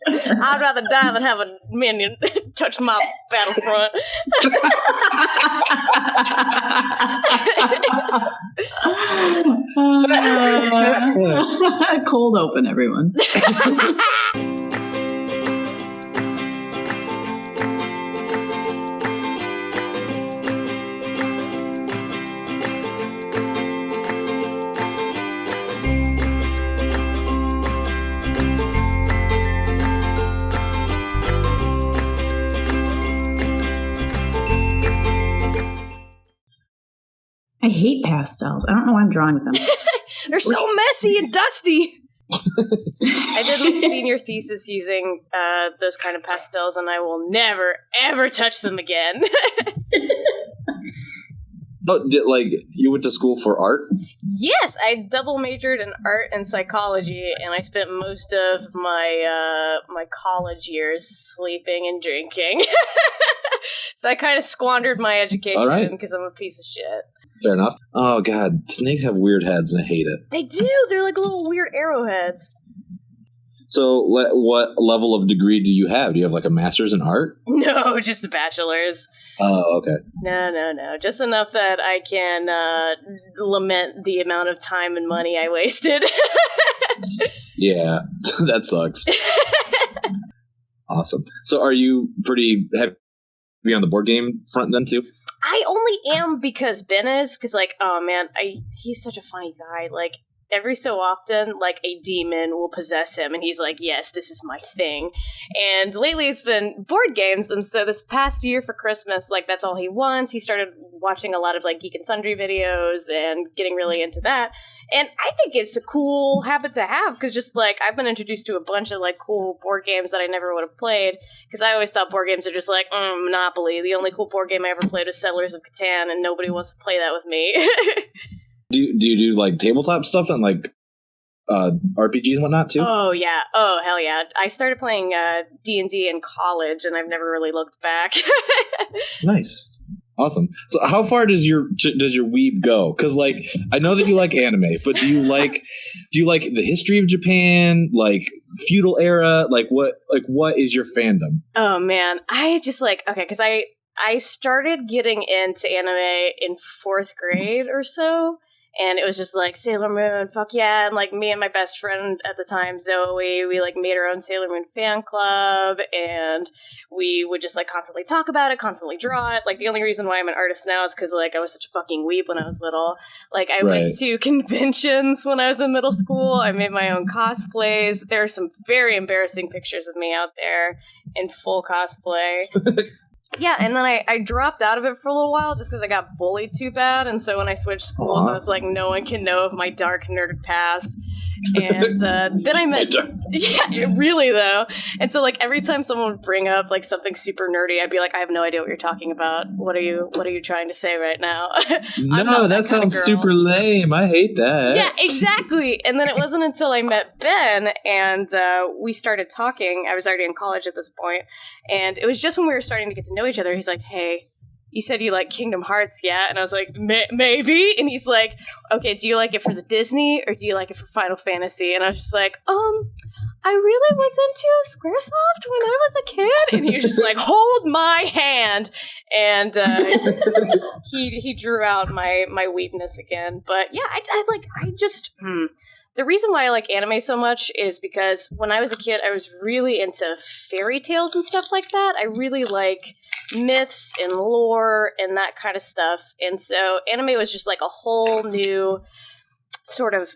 I'd rather die than have a minion touch my battlefront. Cold open, everyone. I hate pastels. I don't know why I'm drawing with them. They're so messy and dusty. I did my senior thesis using those kind of pastels, and I will never, ever touch them again. But you went to school for art? Yes, I double majored in art and psychology, and I spent most of my my college years sleeping and drinking. So I kind of squandered my education because I'm a piece of shit. Fair enough. Oh, God. Snakes have weird heads, and I hate it. They do. They're like little weird arrowheads. So what level of degree do you have? Do you have, like, a master's in art? No, just a bachelor's. Oh, okay. No. Just enough that I can lament the amount of time and money I wasted. Yeah, that sucks. Awesome. So are you pretty heavy on the board game front then, too? I only am because Ben is, because, like, oh, man, he's such a funny guy. Like, every so often, like, a demon will possess him, and he's like, yes, this is my thing. And lately it's been board games, and so this past year for Christmas, like, that's all he wants. He started watching a lot of, like, Geek and Sundry videos and getting really into that. And I think it's a cool habit to have, because just, like, I've been introduced to a bunch of, like, cool board games that I never would have played, because I always thought board games are just like, Monopoly. The only cool board game I ever played was Settlers of Catan, and nobody wants to play that with me. Do you do, like, tabletop stuff and, like, RPGs and whatnot, too? Oh, yeah. Oh, hell yeah. I started playing D&D in college, and I've never really looked back. Nice. Awesome. So how far does your weeb go? Because, like, I know that you like anime, but do you like the history of Japan, like feudal era? Like what is your fandom? Oh man, I just because I started getting into anime in 4th grade or so. And it was just like Sailor Moon, fuck yeah. And like me and my best friend at the time, Zoe, we like made our own Sailor Moon fan club. And we would just like constantly talk about it, constantly draw it. Like the only reason why I'm an artist now is because like I was such a fucking weeb when I was little. Like I went to conventions when I was in middle school. I made my own cosplays. There are some very embarrassing pictures of me out there in full cosplay. Yeah, and then I dropped out of it for a little while just because I got bullied too bad, and so when I switched schools, I was like, no one can know of my dark nerd past. And then I met... Yeah, really, though. And so, like, every time someone would bring up, like, something super nerdy, I'd be like, I have no idea what you're talking about. What are you trying to say right now? No, that sounds super lame. I hate that. Yeah, exactly. And then it wasn't until I met Ben, and we started talking. I was already in college at this point, and it was just when we were starting to get to know each other. He's like, hey, you said you like Kingdom Hearts, yeah? And I was like, maybe? And he's like, okay, do you like it for the Disney or do you like it for Final Fantasy? And I was just like, I really was into Squaresoft when I was a kid. And he was just like, hold my hand. And he drew out my weakness again. But yeah, the reason why I like anime so much is because when I was a kid, I was really into fairy tales and stuff like that. I really like myths and lore and that kind of stuff. And so anime was just like a whole new sort of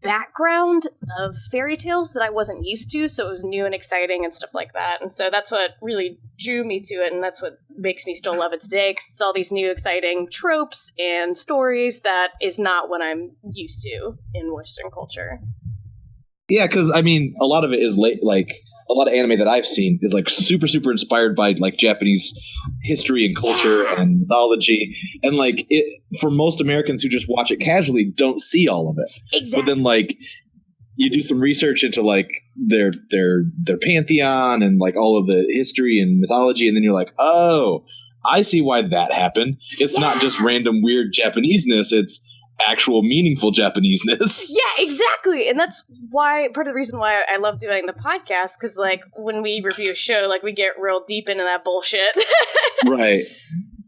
background of fairy tales that I wasn't used to. So it was new and exciting and stuff like that. And so that's what really drew me to it. And that's what makes me still love it today, because it's all these new exciting tropes and stories that is not what I'm used to in Western culture. Yeah, because I mean, a lot of it is like a lot of anime that I've seen is like super, super inspired by like Japanese history and culture and mythology. And like it, for most Americans who just watch it casually, don't see all of it. Exactly. But then like you do some research into like their pantheon and like all of the history and mythology, and then you're like, oh, I see why that happened. It's not just random weird Japaneseness. It's actual meaningful Japaneseness. Yeah, exactly. And that's why part of the reason why I love doing the podcast, because like when we review a show, like we get real deep into that bullshit. Right.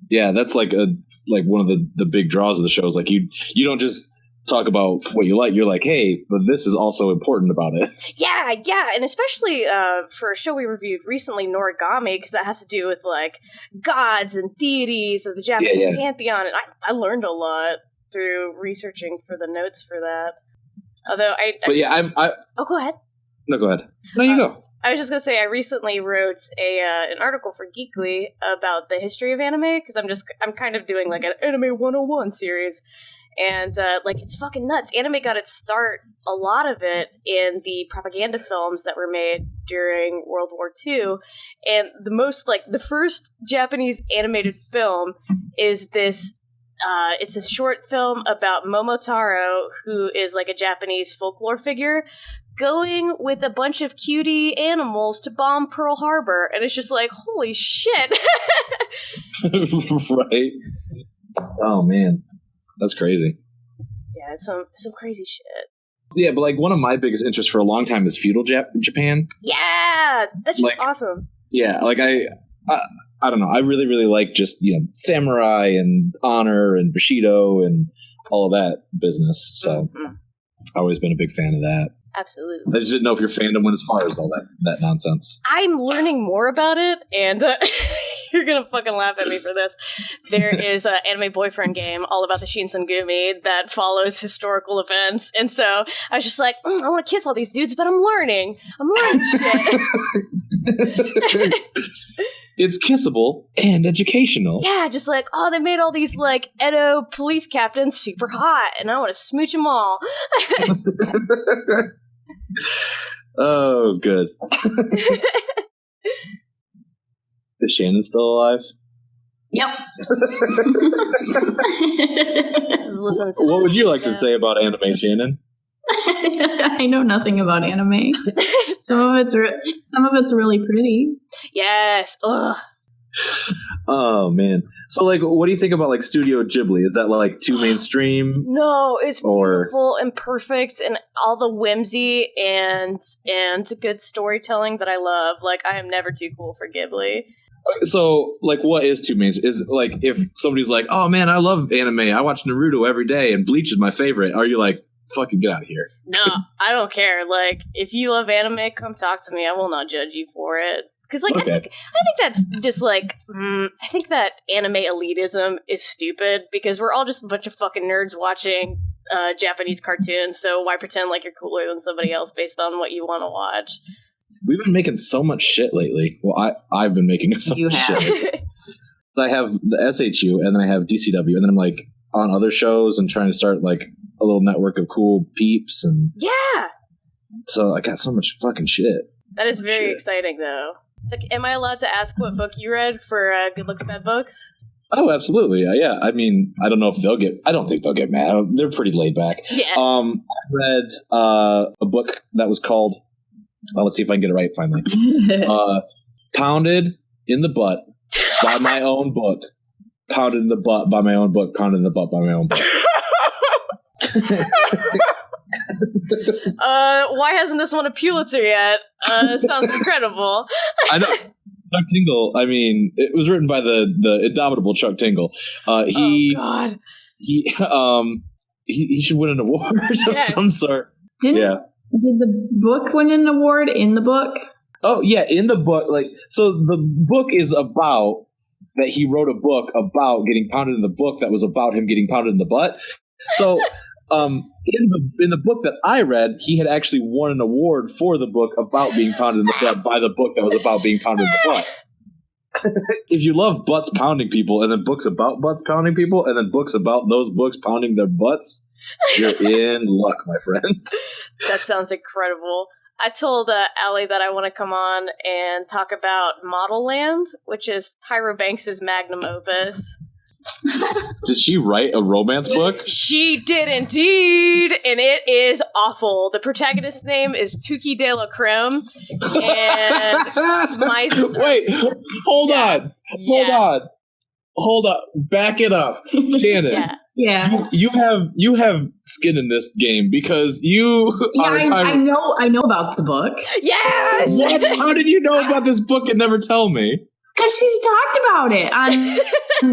Yeah, that's like one of the big draws of the show is like you don't just talk about what you like. You're like, hey, but this is also important about it. Yeah, and especially for a show we reviewed recently, Noragami, because that has to do with like gods and deities of the Japanese pantheon, and I learned a lot through researching for the notes for that. Although oh, go ahead. No, go ahead. No, you go. I was just gonna say I recently wrote an article for Geekly about the history of anime, because I'm kind of doing like an anime 101 series. And, like, it's fucking nuts. Anime got its start, a lot of it, in the propaganda films that were made during World War II. And the first Japanese animated film is this, it's a short film about Momotaro, who is, like, a Japanese folklore figure, going with a bunch of cutie animals to bomb Pearl Harbor. And it's just like, holy shit. Right. Oh, man. That's crazy. Yeah, some crazy shit. Yeah, but like one of my biggest interests for a long time is feudal Japan. Yeah, that's just like, awesome. Yeah, like I don't know. I really, really like just, samurai and honor and Bushido and all of that business. So I've always been a big fan of that. Absolutely. I just didn't know if your fandom went as far as all that nonsense. I'm learning more about it, and you're going to fucking laugh at me for this. There is an anime boyfriend game all about the Shinsengumi that follows historical events, and so I was just like, I want to kiss all these dudes, but I'm learning shit. It's kissable and educational. Yeah, just like, oh, they made all these, like, Edo police captains super hot, and I want to smooch them all. Oh, good. Is Shannon still alive? Yep. What would you like to say about anime, Shannon? I know nothing about anime. Some of it's really pretty. Yes. Ugh. Oh man. So like, what do you think about like Studio Ghibli? Is that like too mainstream? No, it's beautiful and perfect, and all the whimsy and good storytelling that I love. Like, I am never too cool for Ghibli. So, like, what is too mainstream? Is like if somebody's like, "Oh man, I love anime. I watch Naruto every day, and Bleach is my favorite." Are you like, fucking get out of here? No, I don't care. Like, if you love anime, come talk to me. I will not judge you for it. Because, like, okay. I think that's just, like, I think that anime elitism is stupid, because we're all just a bunch of fucking nerds watching Japanese cartoons, so why pretend like you're cooler than somebody else based on what you want to watch? We've been making so much shit lately. Well, I've been making so much shit. I have the SHU, and then I have DCW, and then I'm, like, on other shows and trying to start, like, a little network of cool peeps, and... Yeah! So I got so much fucking shit. That is very exciting, though. So, am I allowed to ask what book you read for Good Looks, Bad Books? Oh, absolutely. Yeah. I mean, I don't know if I don't think they'll get mad. They're pretty laid back. Yeah. I read a book that was called, let's see if I can get it right finally. Pounded in the Butt by My Own Book. Pounded in the Butt by My Own Book. Pounded in the Butt by My Own Book. Why hasn't this won a Pulitzer yet? Sounds incredible. I know. Chuck Tingle, I mean, it was written by the indomitable Chuck Tingle. Oh God. He should win an award of some sort. Did the book win an award in the book? Oh yeah, in the book, like, so the book is about that he wrote a book about getting pounded in the book that was about him getting pounded in the butt. So in the book that I read, he had actually won an award for the book about being pounded in the butt by the book that was about being pounded in the butt. If you love butts pounding people, and then books about butts pounding people, and then books about those books pounding their butts, you're in luck, my friend. That sounds incredible. I told Allie that I want to come on and talk about Model Land, which is Tyra Banks' magnum opus. Did she write a romance book? She did indeed, and it is awful. The protagonist's name is Tuki de la Creme, and Wait, hold on, back it up, Shannon. Yeah. You have skin in this game because you are I know about the book. Yes! What? How did you know about this book and never tell me? Because she's talked about it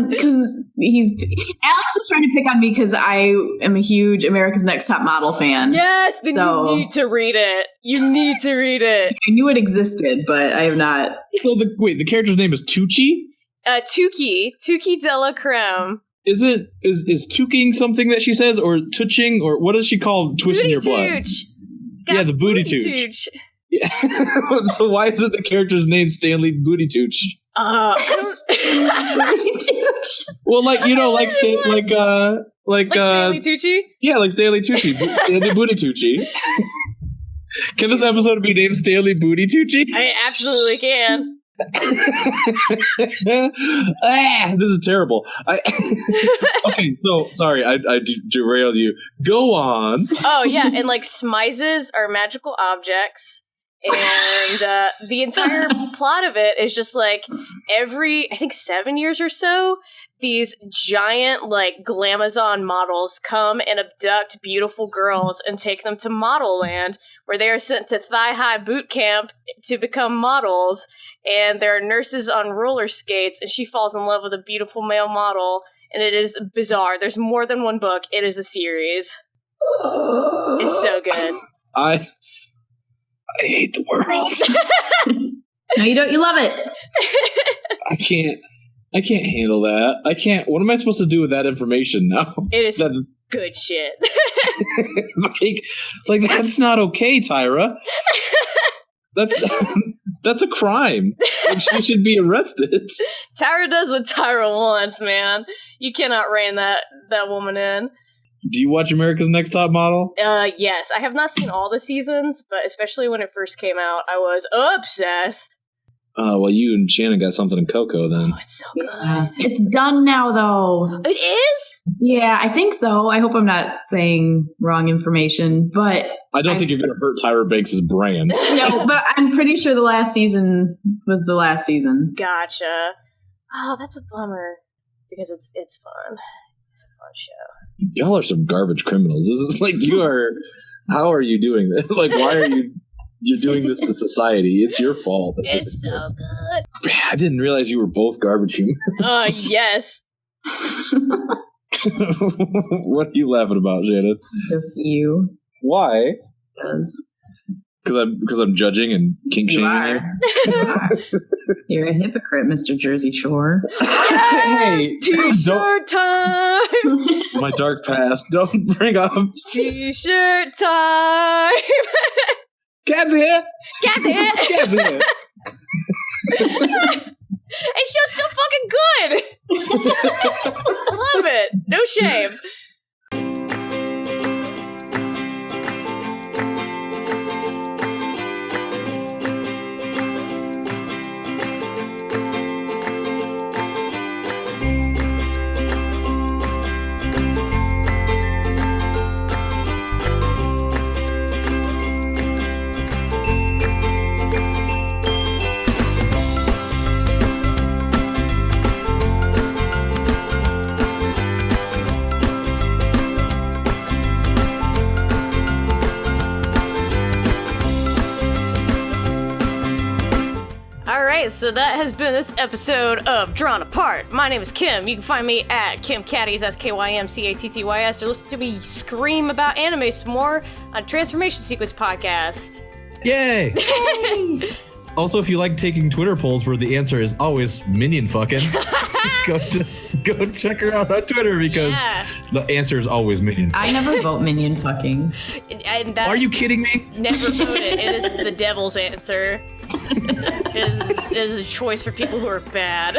because Alex was trying to pick on me because I am a huge America's Next Top Model fan. Yes, then you need to read it. You need to read it. I knew it existed, but I have not. So the character's name is Tucci? Tucci Della Creme. Is tuking something that she says, or touching, or what does she call twisting your blood? Yeah, the Booty-Tucci. Yeah. So why is it the character's name Stanley Booty-Tucci? Well, like Stanley Tucci. Yeah, like Stanley Tucci, Stanley Booty-Tucci. Can this episode be named Stanley Booty-Tucci? I absolutely can. This is terrible. Okay, so sorry, I derailed you. Go on. Oh yeah, and like smizes are magical objects. And the entire plot of it is just like every, I think 7 years or so, these giant like glamazon models come and abduct beautiful girls and take them to Model Land, where they are sent to thigh-high boot camp to become models. And there are nurses on roller skates, and she falls in love with a beautiful male model. And it is bizarre. There's more than one book. It is a series. It's so good. I hate the world. No, you don't. You love it. I can't handle that. I can't. What am I supposed to do with that information now? It is good shit. like that's not okay, Tyra. That's a crime. Like, she should be arrested. Tyra does what Tyra wants, man. You cannot rein that woman in. Do you watch America's Next Top Model? Yes. I have not seen all the seasons, but especially when it first came out, I was obsessed. Well, you and Shannon got something in Coco then. Oh, it's so good. Yeah. It's done now, though. It is? Yeah, I think so. I hope I'm not saying wrong information, but... I don't think you're going to hurt Tyra Banks' brand. No, but I'm pretty sure the last season was the last season. Gotcha. Oh, that's a bummer. Because it's fun. It's a fun show. Y'all are some garbage criminals. This is like you are... How are you doing this? Like, why are you're doing this to society? It's your fault. It's so good. I didn't realize you were both garbage humans. Yes. What are you laughing about, Shannon? Just you. Why? Because I'm judging and kink shaming you. You're a hypocrite, Mr. Jersey Shore. Yes! Hey, T-shirt time! My dark past. Don't bring up T-shirt time! Cab's here! Cab's here! Cab's here! It show's so fucking good! I love it. No shame. So that has been this episode of Drawn Apart. My name is Kim. You can find me at Kim Catties, SKYMCATTYS, or listen to me scream about anime some more on Transformation Sequence Podcast. Yay! Also, if you like taking Twitter polls where the answer is always minion fucking, go check her out on Twitter because the answer is always minion fucking. I never vote minion fucking. And are you kidding me? Never vote it. It is the devil's answer. It is a choice for people who are bad.